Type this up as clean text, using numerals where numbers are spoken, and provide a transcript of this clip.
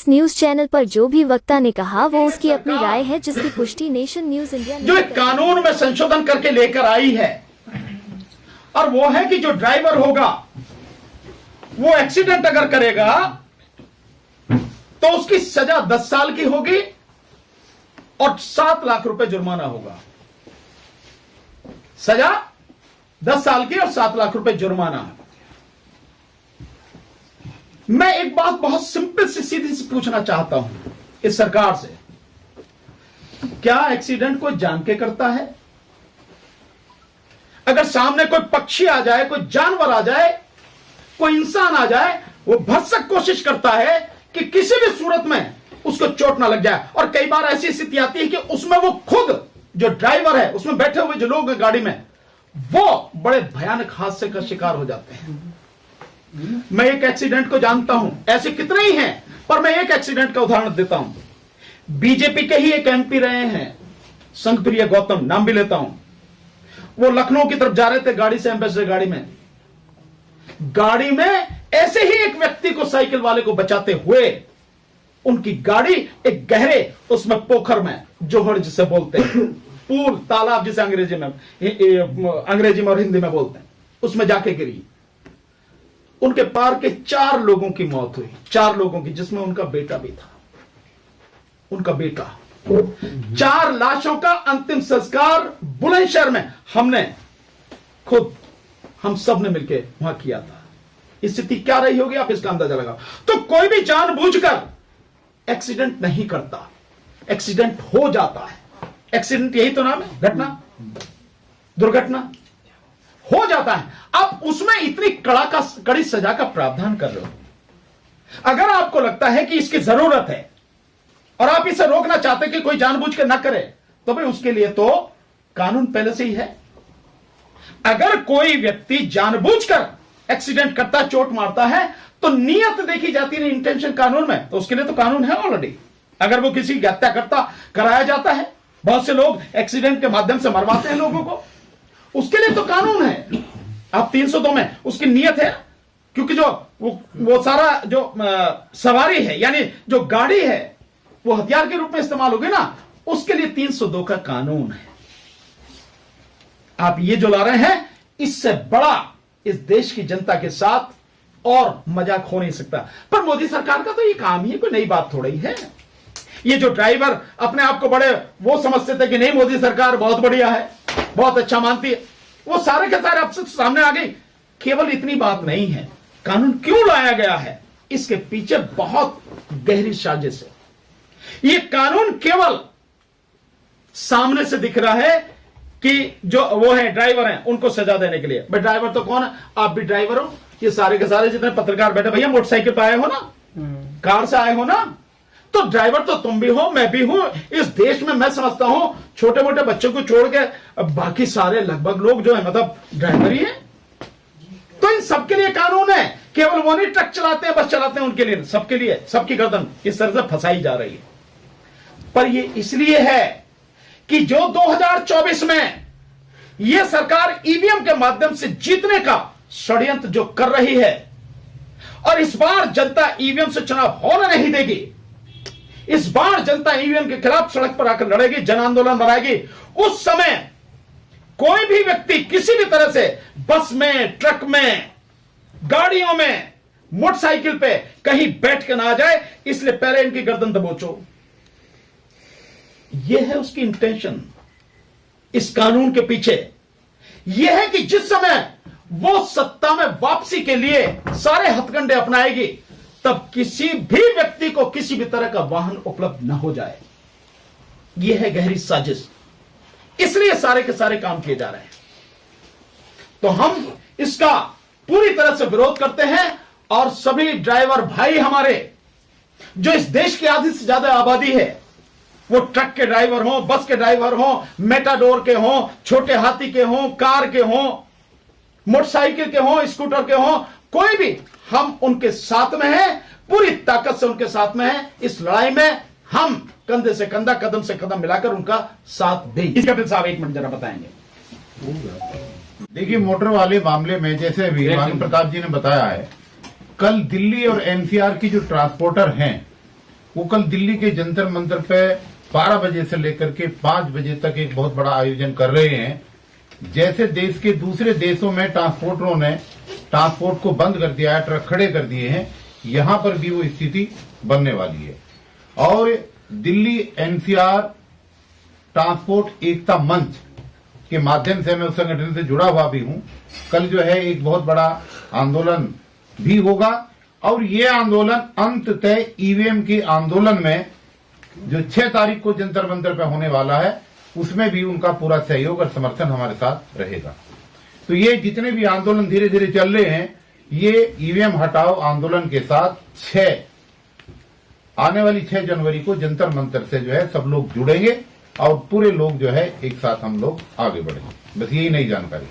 इस news channel पर जो भी वक्ता ने कहा वो उसकी अपनी राय है, जिसकी पुष्टि नेशन न्यूज इंडिया जो एक कानून में संशोधन करके लेकर आई है, और वो है कि जो ड्राइवर होगा वो एक्सीडेंट अगर करेगा तो उसकी सजा 10 साल की होगी और 7 लाख रुपए जुर्माना होगा। सजा 10 साल की और 7 लाख रुपए जुर्माना। मैं एक बात बहुत सिंपल सी सीधी सी पूछना चाहता हूं इस सरकार से, क्या एक्सीडेंट कोई जान के करता है? अगर सामने कोई पक्षी आ जाए, कोई जानवर आ जाए, कोई इंसान आ जाए, वो भरसक कोशिश करता है कि किसी भी सूरत में उसको चोट ना लग जाए। और कई बार ऐसी स्थिति आती है कि उसमें वो खुद जो ड्राइवर है, उसमें बैठे हुए जो लोग हैं गाड़ी में, वो बड़े भयानक हादसे का शिकार हो जाते हैं। मैं एक एक्सीडेंट को जानता हूं, ऐसे कितने ही हैं, पर मैं एक एक्सीडेंट का उदाहरण देता हूं। बीजेपी के ही एक एमपी रहे हैं, संघप्रिय गौतम, नाम भी लेता हूं। वो लखनऊ की तरफ जा रहे थे गाड़ी से, एम्बेसडर गाड़ी में ऐसे ही एक व्यक्ति को, साइकिल वाले को बचाते हुए उनकी गाड़ी एक गहरे उसमें पोखर में, जोहड़ जिसे बोलते हैं, पूल, तालाब जिसे अंग्रेजी में और हिंदी में बोलते हैं, उसमें जाके गिरी। उनके पार के 4 लोगों की मौत हुई, 4 लोगों की, जिसमें उनका बेटा भी था। उनका बेटा, 4 लाशों का अंतिम संस्कार बुलंदशहर में हमने खुद, हम सब ने मिलकर वहां किया था। स्थिति क्या रही होगी आप इसका अंदाजा लगाओ। तो कोई भी जानबूझकर एक्सीडेंट नहीं करता, एक्सीडेंट हो जाता है। एक्सीडेंट यही तो नाम है, घटना, दुर्घटना हो जाता है। आप उसमें इतनी कड़ी सजा का प्रावधान कर रहे हो। अगर आपको लगता है कि इसकी जरूरत है और आप इसे रोकना चाहते कि कोई जानबूझ के ना करे, तो भाई उसके लिए तो कानून पहले से ही है। अगर कोई व्यक्ति जानबूझकर एक्सीडेंट करता, चोट मारता है, तो नियत देखी जाती है, इंटेंशन कानून में, तो उसके लिए तो कानून है ऑलरेडी। अगर वो किसी की हत्या करता, कराया जाता है, बहुत से लोग एक्सीडेंट के माध्यम से मरवाते हैं लोगों को, उसके लिए तो कानून है। आप 302 में उसकी नियत है, क्योंकि जो वो सारा जो सवारी है, यानी जो गाड़ी है, वो हथियार के रूप में इस्तेमाल होगी ना, उसके लिए 302 का कानून है। आप ये जो ला रहे हैं, इससे बड़ा इस देश की जनता के साथ और मजाक हो नहीं सकता। पर मोदी सरकार का तो ये काम ही है, कोई नई बात थोड़ी है। ये जो ड्राइवर अपने आप को बड़े वो समझते थे कि नहीं मोदी सरकार बहुत बढ़िया है, बहुत अच्छा मानती है, वो सारे के सारे अफसर सामने आ गई। केवल इतनी बात नहीं है, कानून क्यों लाया गया है, इसके पीछे बहुत गहरी साजिश है। ये कानून केवल सामने से दिख रहा है कि जो वो है ड्राइवर हैं, उनको सजा देने के लिए। भाई ड्राइवर तो कौन है? आप भी ड्राइवर हो, ये सारे के सारे जितने पत्रकार बैठे, भैया मोटरसाइकिल पे आए हो ना, कार से आए हो ना, तो ड्राइवर तो तुम भी हो, मैं भी हूं। इस देश में मैं समझता हूं छोटे मोटे बच्चों को छोड़ के बाकी सारे लगभग लोग जो है मतलब ड्राइवर ही है। तो इन सबके लिए कानून है, केवल वो नहीं ट्रक चलाते हैं, बस चलाते हैं, उनके लिए, सबके लिए, सबकी गर्दन इस तरह से फंसाई जा रही है। पर ये इसलिए है कि जो 2024 में यह सरकार ईवीएम के माध्यम से जीतने का षड्यंत्र जो कर रही है, और इस बार जनता ईवीएम से चुनाव होने नहीं देगी। इस बार जनता ईवीएम के खिलाफ सड़क पर आकर लड़ेगी, जन आंदोलन बनाएगी। उस समय कोई भी व्यक्ति किसी भी तरह से बस में, ट्रक में, गाड़ियों में, मोटरसाइकिल पे कहीं बैठ के ना आ जाए, इसलिए पहले इनकी गर्दन दबोचो। यह है उसकी इंटेंशन इस कानून के पीछे। यह है कि जिस समय वो सत्ता में वापसी के लिए सारे हथकंडे अपनाएगी, तब किसी भी व्यक्ति को किसी भी तरह का वाहन उपलब्ध न हो जाए। यह है गहरी साजिश, इसलिए सारे के सारे काम किए जा रहे हैं। तो हम इसका पूरी तरह से विरोध करते हैं, और सभी ड्राइवर भाई हमारे, जो इस देश की आधी से ज्यादा आबादी है, वो ट्रक के ड्राइवर हो, बस के ड्राइवर हो, मेटाडोर के हो, छोटे हाथी के हो, कार के हो, मोटरसाइकिल के हो, स्कूटर के हो, कोई भी, हम उनके साथ में हैं, पूरी ताकत से उनके साथ में हैं। इस लड़ाई में हम कंधे से कंधा, कदम से कदम मिलाकर उनका साथ देंगे। इसका फिर साहब 1 मिनट जरा बताएंगे। देखिए, मोटर वाले मामले में जैसे अभी भानु प्रताप जी ने बताया है, कल दिल्ली और एनसीआर की जो ट्रांसपोर्टर हैं, वो कल दिल्ली के जंतर मंतर पे 12 बजे से लेकर के 5 बजे तक एक बहुत बड़ा आयोजन कर रहे हैं। जैसे देश के दूसरे देशों में ट्रांसपोर्टरों ने ट्रांसपोर्ट को बंद कर दिया है, ट्रक खड़े कर दिए हैं, यहां पर भी वो स्थिति बनने वाली है। और दिल्ली एनसीआर ट्रांसपोर्ट एकता मंच के माध्यम से मैं उस संगठन से जुड़ा हुआ भी हूं। कल जो है एक बहुत बड़ा आंदोलन भी होगा और ये आंदोलन अंततः ईवीएम के आंदोलन में जो 6 तारीख को जंतर मंतर पे होने वाला है उसमें भी उनका पूरा सहयोग और समर्थन हमारे साथ रहेगा। तो ये जितने भी आंदोलन धीरे धीरे चल रहे हैं ये ईवीएम हटाओ आंदोलन के साथ आने वाली 6 जनवरी को जंतर मंतर से जो है सब लोग जुड़ेंगे और पूरे लोग जो है एक साथ हम लोग आगे बढ़ेंगे। बस यही नई जानकारी।